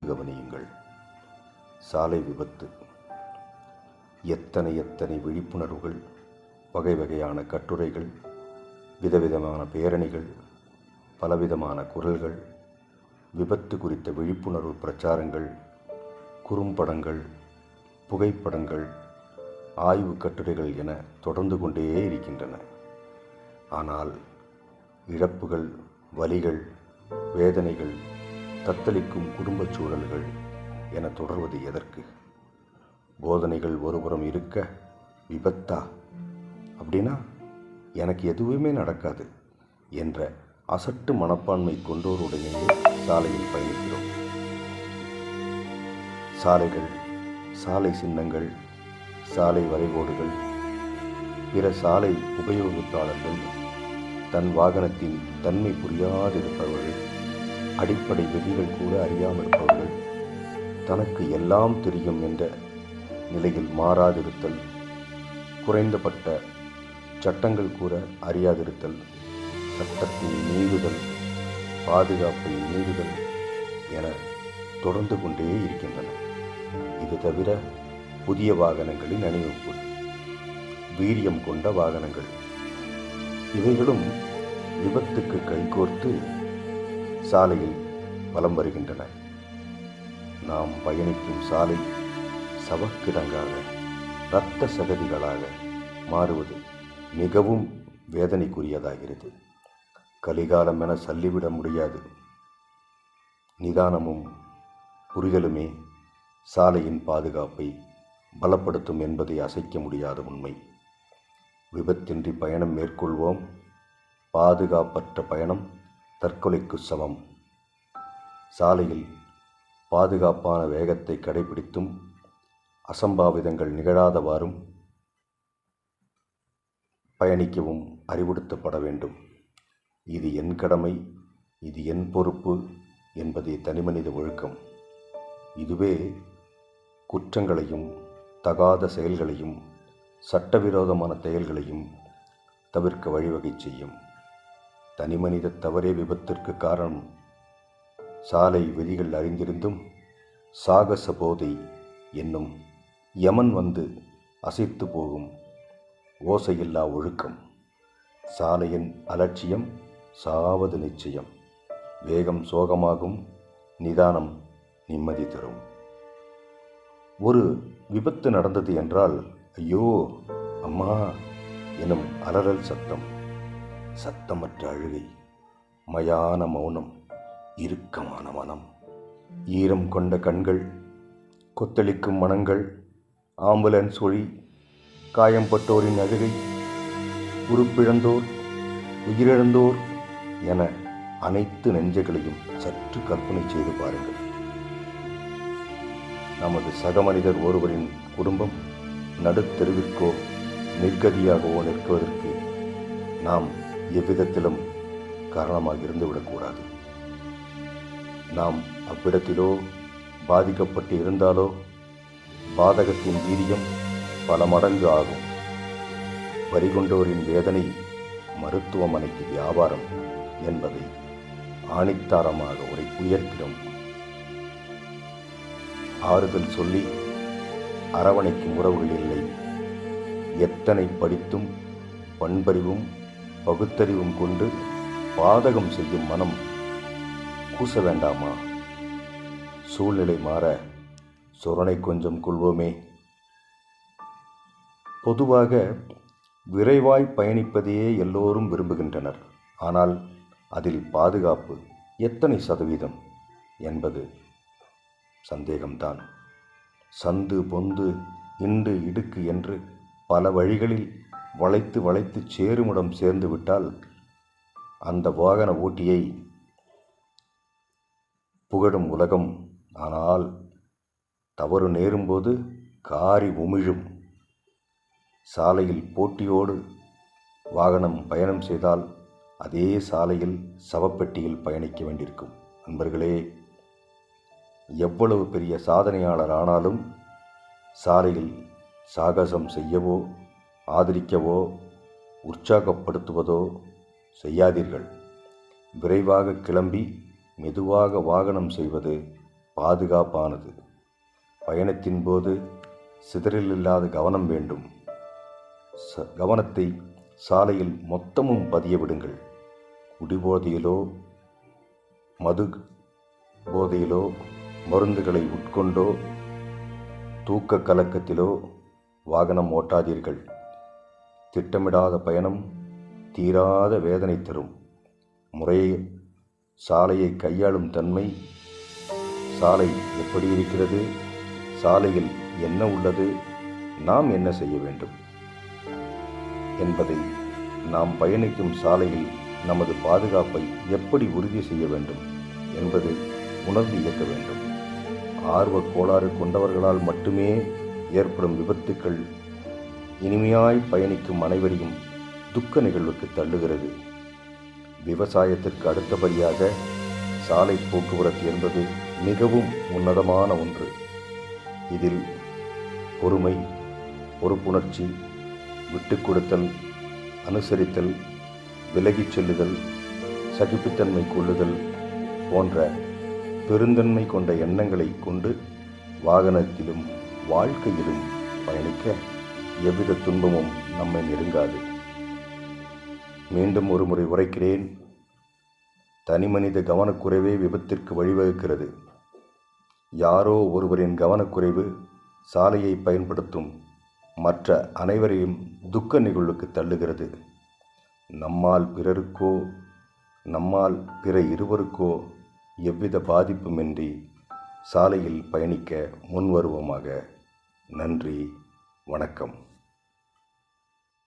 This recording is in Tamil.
கவனியுங்கள். சாலை விபத்து. எத்தனை எத்தனை விழிப்புணர்வுகள், வகை வகையான கட்டுரைகள், விதவிதமான பேரணிகள், பலவிதமான குரல்கள், விபத்து குறித்த விழிப்புணர்வு பிரச்சாரங்கள், குறும்படங்கள், புகைப்படங்கள், ஆய்வு கட்டுரைகள் என தொடர்ந்து கொண்டே இருக்கின்றன. ஆனால் இழப்புகள், வலிகள், வேதனைகள், தத்தளிக்கும் குடும்பச் சூழல்கள் என தொடர்வது எதற்கு? போதனைகள் ஒருபுறம் இருக்க, விபத்தா? அப்படின்னா எனக்கு எதுவுமே நடக்காது என்ற அசட்டு மனப்பான்மை கொண்டோருடனேயே சாலையில் பயணிக்கிறோம். சாலைகள், சாலை சின்னங்கள், சாலை வரைகோடுகள், பிற சாலை உபயோகிப்பாளர்கள், தன் வாகனத்தின் தன்மை புரியாதிருப்பவர்கள், அடிப்படை விதிகள் கூட அறியாமல் இருப்பவர்கள், தனக்கு எல்லாம் தெரியும் என்ற நிலையில் மாறாதிருத்தல், குறைந்தபட்ட சட்டங்கள் கூட அறியாதிருத்தல், சட்டத்தை மீறுதல், பாதுகாப்பை மீறுதல் என தொடர்ந்து கொண்டே இருக்கின்றன. இது தவிர புதிய வாகனங்களின் அணிவகுப்பு, வீரியம் கொண்ட வாகனங்கள், இவைகளும் விபத்துக்கு கைகோர்த்து சாலையில் வலம் வருகின்றன. நாம் பயணிக்கும் சாலை சவக்கிடங்காக, இரத்த சகதிகளாக மாறுவது மிகவும் வேதனைக்குரியதாகிறது. கலிகாலம் என சொல்லிவிட முடியாது. நிதானமும் புரிதலுமே சாலையின் பாதுகாப்பை பலப்படுத்தும் என்பதை அசைக்க முடியாத உண்மை. விபத்தின்றி பயணம் மேற்கொள்வோம். பாதுகாப்பற்ற பயணம் தற்கொலைக்கு சமம். சாலையில் பாதுகாப்பான வேகத்தை கடைபிடித்தும் அசம்பாவிதங்கள் நிகழாதவாறும் பயணிக்கவும் அறிவுறுத்தப்பட வேண்டும். இது என் கடமை, இது என் பொறுப்பு என்பதே தனிமனித ஒழுக்கம். இதுவே குற்றங்களையும், தகாத செயல்களையும், சட்டவிரோதமான செயல்களையும் தவிர்க்க வழிவகை செய்யும். தனிமனித தவறே விபத்திற்கு காரணம். சாலை விதிகள் அறிந்திருந்தும் சாகச போதை என்னும் யமன் வந்து அசைத்து போகும் ஓசையில்லா ஒழுக்கம். சாலையின் அலட்சியம் சாவது நிச்சயம். வேகம் சோகமாகும், நிதானம் நிம்மதி தரும். ஒரு விபத்து நடந்தது என்றால் ஐயோ, அம்மா எனும் அலறல் சத்தம், சத்தமற்ற அழுகை, மயான மௌனம், இறுக்கமான மனம், ஈரம் கொண்ட கண்கள், கொத்தளிக்கும் மனங்கள், ஆம்புலன்ஸ் ஒளி, காயம்பட்டோரின் அழுகை, உறுப்பிழந்தோர், உயிரிழந்தோர் என அனைத்து நெஞ்சங்களையும் சற்று கற்பனை செய்து பாருங்கள். நமது சக மனிதர் ஒருவரின் குடும்பம் நடுத்தெருவிற்கோ நிர்கதியாகவோ நிற்குவதற்கு நாம் எவ்விதத்திலும் காரணமாக இருந்துவிடக்கூடாது. நாம் அவ்விடத்திலோ பாதிக்கப்பட்டு இருந்தாலோ பாதகத்தின் வீரியம் பல மடங்கு ஆகும். வரிகொண்டோரின் வேதனை மருத்துவமனைக்கு வியாபாரம் என்பதை ஆணித்தாரமாக உயர்க்கிறோம். ஆறுதல் சொல்லி அரவணைக்கும் உறவுகள் இல்லை. எத்தனை படித்தும் பண்பறிவும் பகுத்தறிவும் கொண்டு பாதகம் செய்யும் மனம் கூச வேண்டாமா? சூழ்நிலை மாற சொரணை கொஞ்சம் கொள்வோமே. பொதுவாக விரைவாய் பயணிப்பதையே எல்லோரும் விரும்புகின்றனர். ஆனால் அதில் பாதுகாப்பு எத்தனை சதவீதம் என்பது சந்தேகம்தான். சந்து பொந்து இண்டு இடுக்கு என்று பல வழிகளில் வளைத்து வளைத்து சேருமிடம் சேர்ந்து விட்டால் அந்த வாகன ஓட்டியை புகழும் உலகம். ஆனால் தவறு நேரும்போது காரி உமிழும். சாலையில் போட்டியோடு வாகனம் பயணம் செய்தால் அதே சாலையில் சவப்பெட்டியில் பயணிக்க வேண்டியிருக்கும். நண்பர்களே, எவ்வளவு பெரிய சாதனையாளர் ஆனாலும் சாலையில் சாகசம் செய்யவோ ஆதரிக்கவோ உற்சாகப்படுத்துவதோ செய்யாதீர்கள். விரைவாக கிளம்பி மெதுவாக வாகனம் செய்வது பாதுகாப்பானது. பயணத்தின் போது சிதறல் இல்லாத கவனம் வேண்டும். கவனத்தை சாலையில் மொத்தமும் பதிய விடுங்கள். குடிபோதையிலோ மது போதையிலோ மருந்துகளை உட்கொண்டோ தூக்க கலக்கத்திலோ வாகனம் ஓட்டாதீர்கள். திட்டமிடாத பயணம் தீராத வேதனை தரும். முறையே சாலையை கையாளும் தன்மை, சாலை எப்படி இருக்கிறது, சாலையில் என்ன உள்ளது, நாம் என்ன செய்ய வேண்டும் என்பதை, நாம் பயணிக்கும் சாலையில் நமது பாதுகாப்பை எப்படி உறுதி செய்ய வேண்டும் என்பது உணர்ந்து இயக்க வேண்டும். ஆர்வக் கோளாறு கொண்டவர்களால் மட்டுமே ஏற்படும் விபத்துக்கள் இனிமையாய் பயணிக்கும் அனைவரையும் துக்க நிகழ்வுக்கு தள்ளுகிறது. விவசாயத்திற்கு அடுத்தபடியாக சாலை போக்குவரத்து என்பது மிகவும் உன்னதமான ஒன்று. இதில் பொறுமை, பொறுப்புணர்ச்சி, விட்டு கொடுத்தல், அனுசரித்தல், விலகிச் செல்லுதல், சகிப்புத்தன்மை கொள்ளுதல் போன்ற பெருந்தன்மை கொண்ட எண்ணங்களை கொண்டு வாகனத்திலும் வாழ்க்கையிலும் பயணிக்க எவ்வித துன்பமும் நம்மை நெருங்காது. மீண்டும் ஒரு முறை உரைக்கிறேன், தனிமனித கவனக்குறைவே விபத்திற்கு வழிவகுக்கிறது. யாரோ ஒருவரின் கவனக்குறைவு சாலையை பயன்படுத்தும் மற்ற அனைவரையும் துக்க நிகழ்வுக்கு தள்ளுகிறது. நம்மால் பிறருக்கோ நம்மால் பிற இருவருக்கோ எவ்வித பாதிப்புமின்றி சாலையில் பயணிக்க முன்வருவோமாக. நன்றி, வணக்கம்.